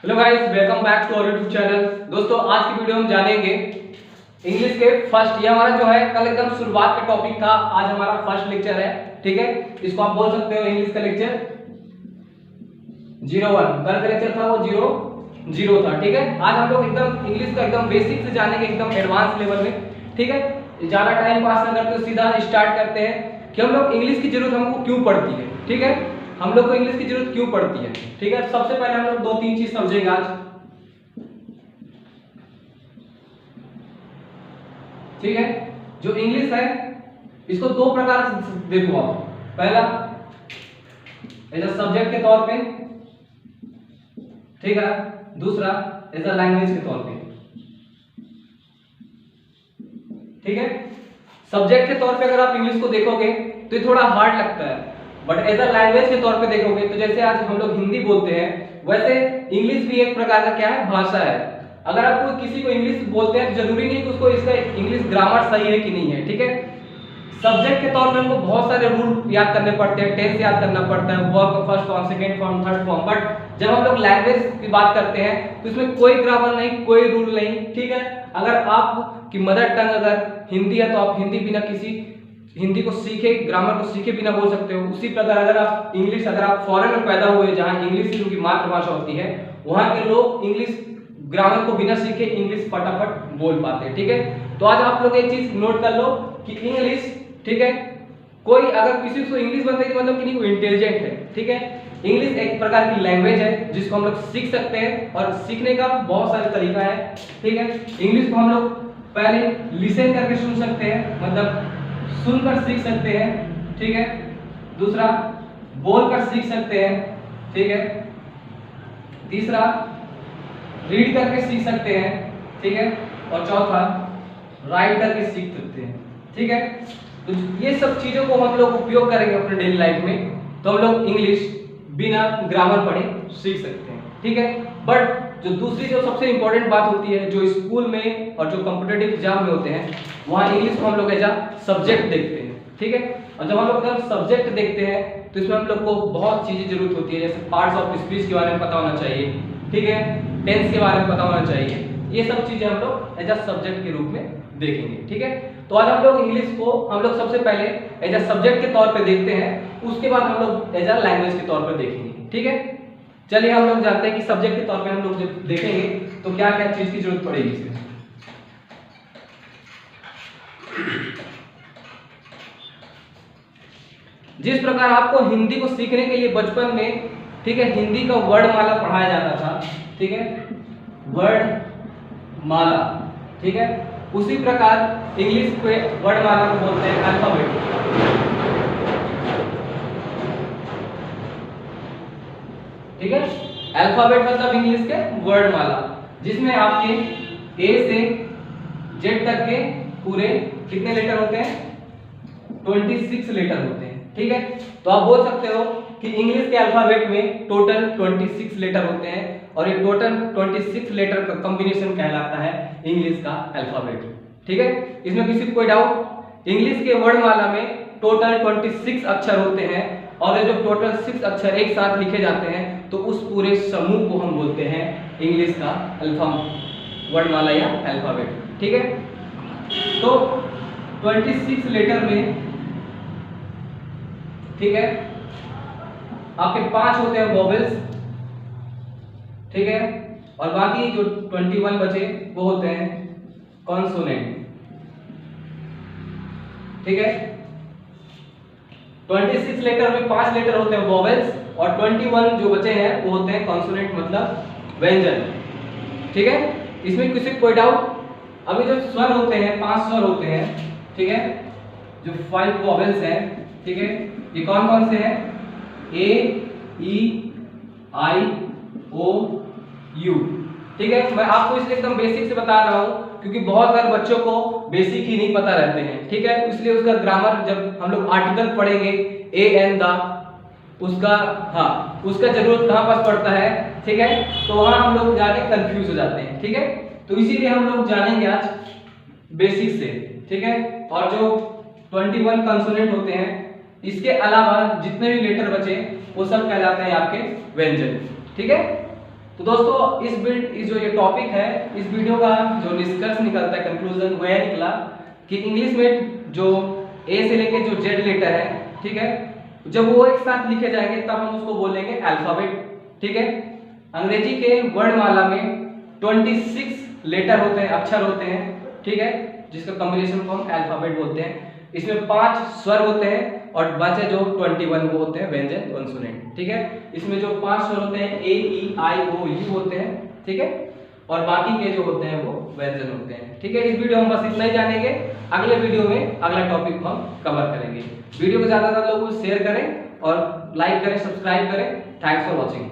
Hello guys, welcome back to our YouTube channel. दोस्तों, आज की वीडियो हम जानेंगे इंग्लिश के फर्स्ट, ये हमारा जो है कल एकदम शुरुआत का टॉपिक था, आज हमारा फर्स्ट लेक्चर है। ठीक है, इसको आप बोल सकते हो इंग्लिश का लेक्चर 01। कल का लेक्चर था वो 00 था। ठीक है, आज हम लोग एकदम इंग्लिश का एकदम बेसिक से जानेंगे, एकदम एडवांस लेवल में। ठीक है, ज्यादा टाइम पास ना करते हुए सीधा स्टार्ट करते हैं कि हम लोग इंग्लिश की जरूरत हमको क्यों पड़ती है। ठीक है, हम लोग को इंग्लिश की जरूरत क्यों पड़ती है। ठीक है, सबसे पहले हम लोग 2-3 चीज समझेंगे आज। ठीक है, जो इंग्लिश है इसको दो प्रकार से देखो आप। पहला एज अ सब्जेक्ट के तौर पे, ठीक है। दूसरा एज अ लैंग्वेज के तौर पे। ठीक है, सब्जेक्ट के तौर पे अगर आप इंग्लिश को देखोगे तो ये थोड़ा हार्ड लगता है, बट एज अ लैंग्वेज के तौर पे देखोगे तो जैसे आज हम लोग हिंदी बोलते हैं, वैसे इंग्लिश भी एक प्रकार का क्या है, भाषा है। अगर आप किसी को इंग्लिश बोलते हैं तो जरूरी नहीं कि उसको इसका इंग्लिश ग्रामर सही है कि नहीं है। ठीक है, सब्जेक्ट के तौर पे हमको बहुत सारे रूल याद करने पड़ते हैं, टेंस याद करना पड़ता है, वर्ब का first form, second form, third form. But जब हम लोग लैंग्वेज की बात करते हैं तो इसमें कोई ग्रामर नहीं, कोई रूल नहीं। ठीक है, अगर आपकी मदर टंग अगर हिंदी है तो आप हिंदी बिना किसी हिंदी को सीखे, ग्रामर को सीखे बिना बोल सकते हो। उसी प्रकार अगर आप इंग्लिश, अगर आप फॉरेन में पैदा हुए जहां इंग्लिश ही उनकी मातृभाषा होती है, वहां के लोग इंग्लिश ग्रामर को बिना सीखे इंग्लिश फटाफट बोल पाते हैं। ठीक है, तो आज आप लोग एक चीज नोट कर लो कि इंग्लिश, ठीक है, कोई अगर किसी को इंग्लिश बनता है मतलब कि नहीं, वो इंटेलिजेंट है। ठीक है, इंग्लिश एक प्रकार की लैंग्वेज है जिसको हम लोग सीख सकते हैं और सीखने का बहुत सारे तरीका है। ठीक है, इंग्लिश को हम लोग पहले लिसन करके सुन सकते हैं, मतलब सुनकर सीख सकते हैं। ठीक है, दूसरा बोलकर सीख सकते हैं। ठीक है, तीसरा रीड करके सीख सकते हैं। ठीक है, और चौथा राइट करके सीख सकते हैं। ठीक है, तो ये सब चीजों को हम लोग उपयोग करेंगे अपने डेली लाइफ में, तो हम लोग इंग्लिश बिना ग्रामर पढ़े सीख सकते हैं। ठीक है, बट जो दूसरी जो सबसे इंपॉर्टेंट बात होती है, जो स्कूल में और जो कॉम्पिटिटिव एग्जाम में होते हैं, वहाँ इंग्लिश को हम लोग एज अ सब्जेक्ट देखते हैं। ठीक है, और जब हम लोग अगर सब्जेक्ट देखते हैं तो इसमें हम लोग को बहुत चीजें जरूरत होती है, जैसे पार्ट्स ऑफ स्पीच के बारे में पता होना चाहिए। ठीक है, टेंस के बारे में पता होना चाहिए। ये सब चीजें हम लोग एज अ सब्जेक्ट के रूप में देखेंगे। ठीक है, तो आज हम लोग इंग्लिश को हम लोग सबसे पहले एज अ सब्जेक्ट के तौर पे देखते हैं, उसके बाद हम लोग एज अ लैंग्वेज के तौर पे देखेंगे। ठीक है, चलिए हम लोग जानते हैं कि सब्जेक्ट के तौर पे हम लोग जब देखेंगे तो क्या क्या चीज की जरूरत पड़ेगी इसमें। जिस प्रकार आपको हिंदी को सीखने के लिए बचपन में, ठीक है, हिंदी का वर्णमाला पढ़ाया जाता था। ठीक है, वर्णमाला। ठीक है, उसी प्रकार इंग्लिश पे वर्णमाला को बोलते हैं अल्फाबेट। ठीक है, अल्फाबेट मतलब इंग्लिश के वर्णमाला, जिसमें आपके ए से जेड तक के पूरे कितने लेटर होते हैं, 26 लेटर होते हैं। ठीक है, तो आप बोल सकते हो कि इंग्लिश के अल्फाबेट में टोटल 26 लेटर होते हैं, और ये टोटल 26 लेटर का कॉम्बिनेशन कहलाता है इंग्लिश का अल्फाबेट। ठीक है, इसमें किसी को कोई डाउट? इंग्लिश के वर्णमाला में टोटल 26 अक्षर होते हैं, और ये जो टोटल 6 अक्षर एक साथ लिखे जाते हैं तो उस पूरे समूह को हम बोलते हैं इंग्लिश का वर्णमाला या अल्फाबेट। ठीक है, तो 26 लेटर में, ठीक है, आपके 5 होते हैं वोवेल्स। ठीक है, और बाकी जो 21 बचे वो होते हैं कॉन्सोनेंट। ठीक है, 26 लेटर में 5 लेटर होते हैं वोवेल्स, और 21 जो बचे हैं वो होते हैं कॉन्सोनेंट, मतलब व्यंजन। ठीक है, इसमें किसी को कोई डाउट? अभी जो स्वर होते हैं, 5 स्वर होते हैं। ठीक है, जो 5 वोवेल्स हैं, ठीक है, ये कौन कौन से हैं? ए, ई, आई, ओ, यू। ठीक है, मैं आपको इसलिए एकदम बेसिक से बता रहा हूँ क्योंकि बहुत सारे बच्चों को बेसिक ही नहीं पता रहते हैं। ठीक है, इसलिए उसका ग्रामर जब हम लोग आर्टिकल पढ़ेंगे, ए एन द, उसका उसका जरूरत कहाँ पास पड़ता है। ठीक है, तो वहां हम लोग जाके कंफ्यूज हो जाते हैं। ठीक है, तो इसीलिए हम लोग जानेंगे आज बेसिक से। ठीक है, और जो 21 कंसोनेंट होते हैं, इसके अलावा जितने भी लेटर बचे वो सब कहलाते हैं आपके व्यंजन। ठीक है, तो दोस्तों इस जो ये टॉपिक है, इस वीडियो का जो निष्कर्ष निकलता है, कंक्लूजन वो यह निकला कि इंग्लिश में जो ए से लेके जो जेड लेटर है, ठीक है, जब वो एक साथ लिखे जाएंगे तब हम उसको बोलेंगे अल्फाबेट, ठीक है। अंग्रेजी के वर्णमाला में 26 लेटर होते हैं, अक्षर होते हैं, ठीक है, जिसका कॉम्बिनेशन को हम अल्फाबेट बोलते हैं। इसमें 5 स्वर होते हैं और बचे जो 21 वो होते हैं व्यंजन कॉन्सोनेंट, ठीक है। इसमें जो 5 स्वर होते हैं ए ई आई ओ यू होते हैं, ठीक है, और बाकी के जो होते हैं वो व्यंजन होते हैं, ठीक है। इस वीडियो में बस इतना ही जानेंगे। अगले वीडियो में अगला टॉपिक हम कवर करेंगे। वीडियो को ज्यादा से ज्यादा लोगों को शेयर करें और लाइक करें, सब्सक्राइब करें। Thanks for watching.